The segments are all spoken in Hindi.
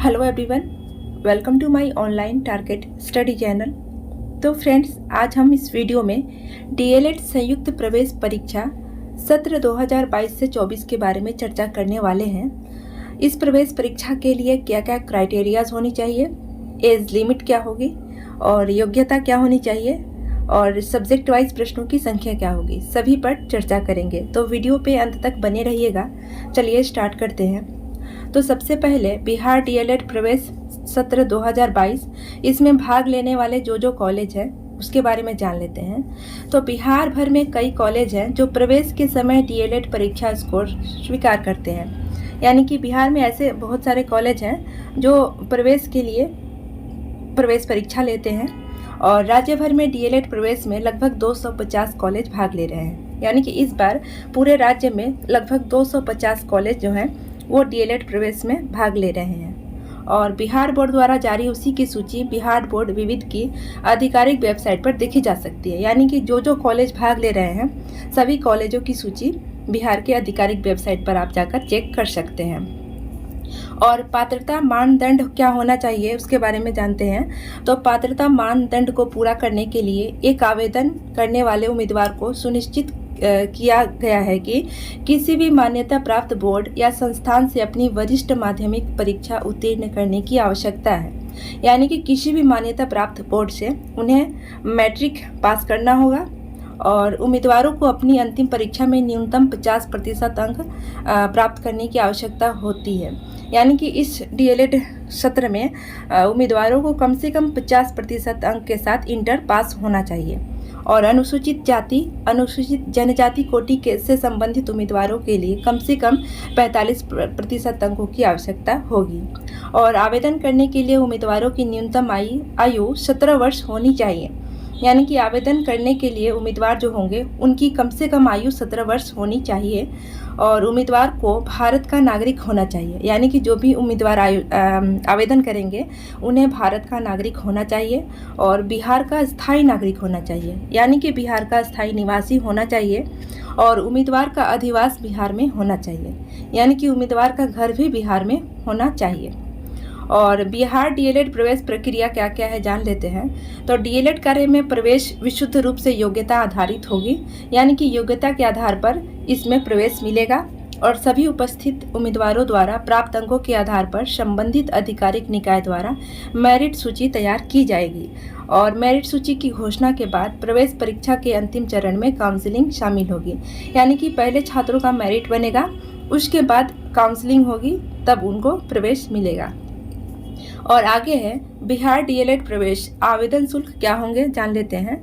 Hello everyone, welcome to my online target study channel. तो फ्रेंड्स, आज हम इस वीडियो में डीएलएड संयुक्त प्रवेश परीक्षा सत्र 2022 से 24 के बारे में चर्चा करने वाले हैं। इस प्रवेश परीक्षा के लिए क्या क्या क्राइटेरियाज होनी चाहिए, एज लिमिट क्या होगी और योग्यता क्या होनी चाहिए और सब्जेक्ट वाइज प्रश्नों की संख्या क्या होगी, सभी पर चर्चा करेंगे। तो वीडियो पे अंत तक बने रहिएगा। चलिए स्टार्ट करते हैं। तो सबसे पहले बिहार डीएलएड प्रवेश सत्र 2022, इसमें भाग लेने वाले जो कॉलेज हैं उसके बारे में जान लेते हैं। तो बिहार भर में कई कॉलेज हैं जो प्रवेश के समय डीएलएड परीक्षा स्कोर स्वीकार करते हैं। यानी कि बिहार में ऐसे बहुत सारे कॉलेज हैं जो प्रवेश के लिए प्रवेश परीक्षा लेते हैं और राज्य भर में डीएलएड प्रवेश में लगभग 250 कॉलेज भाग ले रहे हैं। यानी कि इस बार पूरे राज्य में लगभग 250 कॉलेज जो हैं वो डीएलएड प्रवेश में भाग ले रहे हैं। और बिहार बोर्ड द्वारा जारी उसी की सूची बिहार बोर्ड विविध की आधिकारिक वेबसाइट पर देखी जा सकती है। यानी कि जो कॉलेज भाग ले रहे हैं सभी कॉलेजों की सूची बिहार के आधिकारिक वेबसाइट पर आप जाकर चेक कर सकते हैं। और पात्रता मानदंड क्या होना चाहिए उसके बारे में जानते हैं। तो पात्रता मानदंड को पूरा करने के लिए एक आवेदन करने वाले उम्मीदवार को सुनिश्चित किया गया है कि किसी भी मान्यता प्राप्त बोर्ड या संस्थान से अपनी वरिष्ठ माध्यमिक परीक्षा उत्तीर्ण करने की आवश्यकता है। यानी कि किसी भी मान्यता प्राप्त बोर्ड से उन्हें मैट्रिक पास करना होगा और उम्मीदवारों को अपनी अंतिम परीक्षा में न्यूनतम 50% अंक प्राप्त करने की आवश्यकता होती है। यानी कि इस डीएलएड सत्र में उम्मीदवारों को कम से कम 50% अंक के साथ इंटर पास होना चाहिए। और अनुसूचित जाति अनुसूचित जनजाति कोटि के से संबंधित उम्मीदवारों के लिए कम से कम 45% अंकों की आवश्यकता होगी। और आवेदन करने के लिए उम्मीदवारों की न्यूनतम आयु 17 वर्ष होनी चाहिए। यानी कि आवेदन करने के लिए उम्मीदवार जो होंगे उनकी कम से कम आयु 17 वर्ष होनी चाहिए और उम्मीदवार को भारत का नागरिक होना चाहिए। यानी कि जो भी उम्मीदवार आवेदन करेंगे उन्हें भारत का नागरिक होना चाहिए और बिहार का स्थायी नागरिक होना चाहिए। यानी कि बिहार का स्थायी निवासी होना चाहिए और उम्मीदवार का अधिवास बिहार में होना चाहिए। यानी कि उम्मीदवार का घर भी बिहार में होना चाहिए। और बिहार डीएलएड प्रवेश प्रक्रिया क्या क्या है जान लेते हैं। तो डीएलएड कार्य में प्रवेश विशुद्ध रूप से योग्यता आधारित होगी। यानी कि योग्यता के आधार पर इसमें प्रवेश मिलेगा और सभी उपस्थित उम्मीदवारों द्वारा प्राप्त अंकों के आधार पर संबंधित आधिकारिक निकाय द्वारा मेरिट सूची तैयार की जाएगी। और मेरिट सूची की घोषणा के बाद प्रवेश परीक्षा के अंतिम चरण में काउंसलिंग शामिल होगी। यानी कि पहले छात्रों का मेरिट बनेगा, उसके बाद काउंसलिंग होगी, तब उनको प्रवेश मिलेगा। और आगे है बिहार डीएलएड प्रवेश आवेदन शुल्क क्या होंगे जान लेते हैं।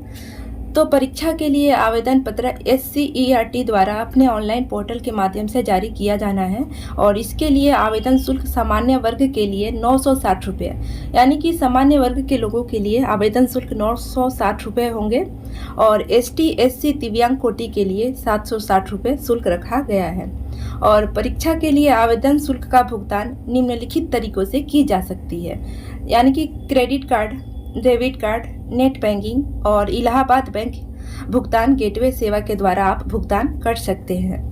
तो परीक्षा के लिए आवेदन पत्र SCERT द्वारा अपने ऑनलाइन पोर्टल के माध्यम से जारी किया जाना है और इसके लिए आवेदन शुल्क सामान्य वर्ग के लिए 960 रुपये। यानी कि सामान्य वर्ग के लोगों के लिए आवेदन शुल्क 960 रुपये होंगे और ST SC दिव्यांग कोटि के लिए 760 रुपये शुल्क रखा गया है। और परीक्षा के लिए आवेदन शुल्क का भुगतान निम्नलिखित तरीकों से की जा सकती है। यानी कि credit card, debit card, net banking और इलाहाबाद बैंक भुगतान गेटवे सेवा के द्वारा आप भुगतान कर सकते हैं।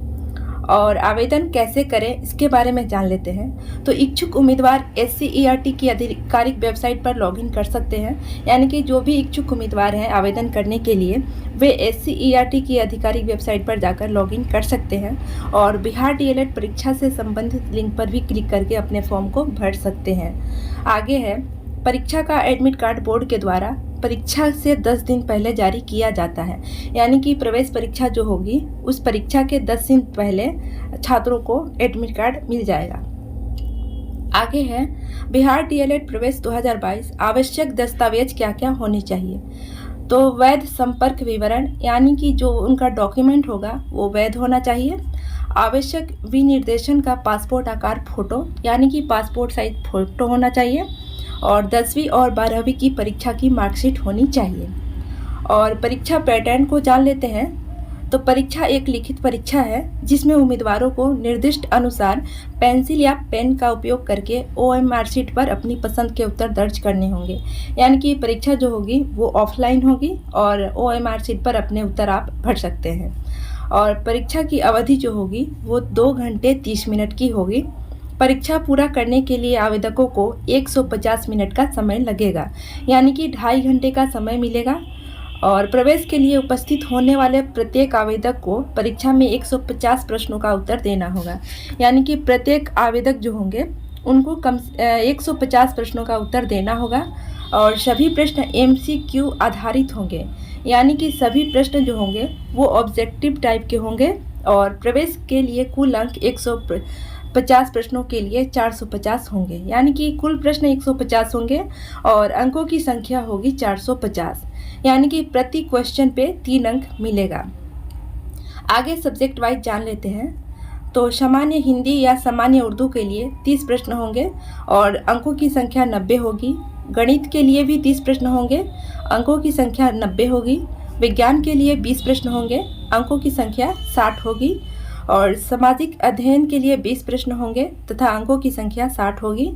और आवेदन कैसे करें इसके बारे में जान लेते हैं। तो इच्छुक उम्मीदवार SCERT की आधिकारिक वेबसाइट पर लॉगिन कर सकते हैं। यानी कि जो भी इच्छुक उम्मीदवार हैं आवेदन करने के लिए वे SCERT की आधिकारिक वेबसाइट पर जाकर लॉगिन कर सकते हैं और बिहार डीएलएड परीक्षा से संबंधित लिंक पर भी क्लिक करके अपने फॉर्म को भर सकते हैं। आगे है परीक्षा का एडमिट कार्ड बोर्ड के द्वारा परीक्षा से 10 दिन पहले जारी किया जाता है। यानी कि प्रवेश परीक्षा जो होगी उस परीक्षा के 10 दिन पहले छात्रों को एडमिट कार्ड मिल जाएगा। आगे है बिहार डीएलएड प्रवेश 2022 आवश्यक दस्तावेज क्या क्या होने चाहिए। तो वैध संपर्क विवरण, यानी कि जो उनका डॉक्यूमेंट होगा वो वैध होना चाहिए। आवश्यक विनिर्देशन का पासपोर्ट आकार फोटो, यानी कि पासपोर्ट साइज फोटो होना चाहिए। और 10वीं और 12वीं की परीक्षा की मार्कशीट होनी चाहिए। और परीक्षा पैटर्न को जान लेते हैं। तो परीक्षा एक लिखित परीक्षा है जिसमें उम्मीदवारों को निर्दिष्ट अनुसार पेंसिल या पेन का उपयोग करके OMR शीट पर अपनी पसंद के उत्तर दर्ज करने होंगे। यानी कि परीक्षा जो होगी वो ऑफलाइन होगी और OMR शीट पर अपने उत्तर आप भर सकते हैं। और परीक्षा की अवधि जो होगी वो 2 घंटे 30 मिनट की होगी। परीक्षा पूरा करने के लिए आवेदकों को 150 मिनट का समय लगेगा, यानी कि 2.5 घंटे का समय मिलेगा। और प्रवेश के लिए उपस्थित होने वाले प्रत्येक आवेदक को परीक्षा में 150 प्रश्नों का उत्तर देना होगा, यानी कि प्रत्येक आवेदक जो होंगे उनको 150 प्रश्नों का उत्तर देना होगा। और सभी प्रश्न MCQ आधारित होंगे, यानी कि सभी प्रश्न जो होंगे वो ऑब्जेक्टिव टाइप के होंगे। और प्रवेश के लिए कुल अंक 150 प्रश्नों के लिए 450 होंगे, यानी कि कुल प्रश्न 150 होंगे और अंकों की संख्या होगी 450, यानी कि प्रति क्वेश्चन पे 3 अंक मिलेगा। आगे सब्जेक्ट वाइज जान लेते हैं। तो सामान्य हिंदी या सामान्य उर्दू के लिए 30 प्रश्न होंगे और अंकों की संख्या 90 होगी। गणित के लिए भी 30 प्रश्न होंगे, अंकों की संख्या 90 होगी। विज्ञान के लिए 20 प्रश्न होंगे, अंकों की संख्या 60 होगी। और सामाजिक अध्ययन के लिए 20 प्रश्न होंगे तथा अंकों की संख्या 60 होगी।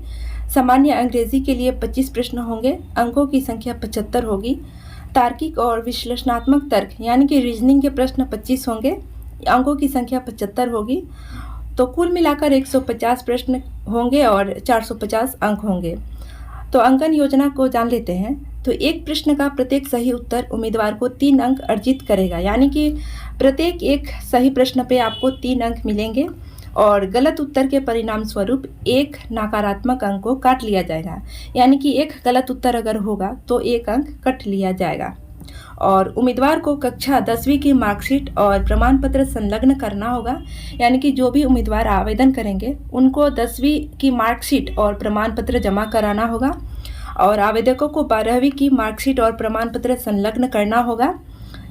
सामान्य अंग्रेजी के लिए 25 प्रश्न होंगे, अंकों की संख्या 75 होगी। तार्किक और विश्लेषणात्मक तर्क यानी कि रीजनिंग के प्रश्न 25 होंगे, अंकों की संख्या 75 होगी। तो कुल मिलाकर 150 प्रश्न होंगे और 450 अंक होंगे। तो अंकन योजना को जान लेते हैं। तो एक प्रश्न का प्रत्येक सही उत्तर उम्मीदवार को 3 अंक अर्जित करेगा, यानी कि प्रत्येक एक सही प्रश्न पे आपको 3 अंक मिलेंगे और गलत उत्तर के परिणाम स्वरूप एक नकारात्मक अंक को काट लिया जाएगा, यानी कि एक गलत उत्तर अगर होगा तो 1 अंक कट लिया जाएगा। और उम्मीदवार को कक्षा 10वीं की मार्कशीट और प्रमाण पत्र संलग्न करना होगा, यानी कि जो भी उम्मीदवार आवेदन करेंगे उनको 10वीं की मार्कशीट और प्रमाण पत्र जमा कराना होगा। और आवेदकों को 12वीं की मार्कशीट और प्रमाण पत्र संलग्न करना होगा,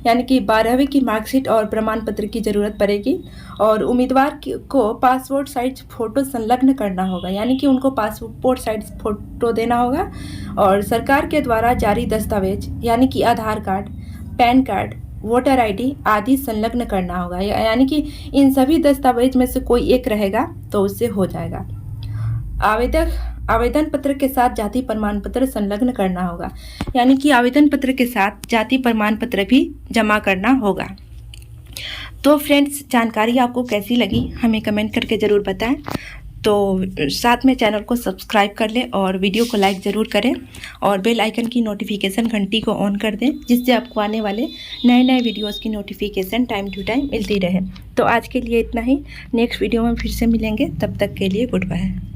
यानी कि 12वीं की मार्कशीट और प्रमाण पत्र की ज़रूरत पड़ेगी। और उम्मीदवार को पासपोर्ट साइज फ़ोटो संलग्न करना होगा, यानी कि उनको पासपोर्ट साइज फ़ोटो देना होगा। और सरकार के द्वारा जारी दस्तावेज यानी कि Aadhaar card, PAN card, voter ID आदि संलग्न करना होगा, यानी कि इन सभी दस्तावेज में से कोई एक रहेगा तो उससे हो जाएगा। आवेदन पत्र के साथ जाति प्रमाण पत्र संलग्न करना होगा, यानी कि आवेदन पत्र के साथ जाति प्रमाण पत्र भी जमा करना होगा। तो फ्रेंड्स, जानकारी आपको कैसी लगी हमें कमेंट करके ज़रूर बताएं। तो साथ में चैनल को सब्सक्राइब कर लें और वीडियो को लाइक ज़रूर करें और बेल आइकन की नोटिफिकेशन घंटी को ऑन कर दें, जिससे आपको आने वाले नए वीडियोस की नोटिफिकेशन टाइम टू टाइम मिलती रहे। तो आज के लिए इतना ही, नेक्स्ट वीडियो में फिर से मिलेंगे, तब तक के लिए गुड बाय।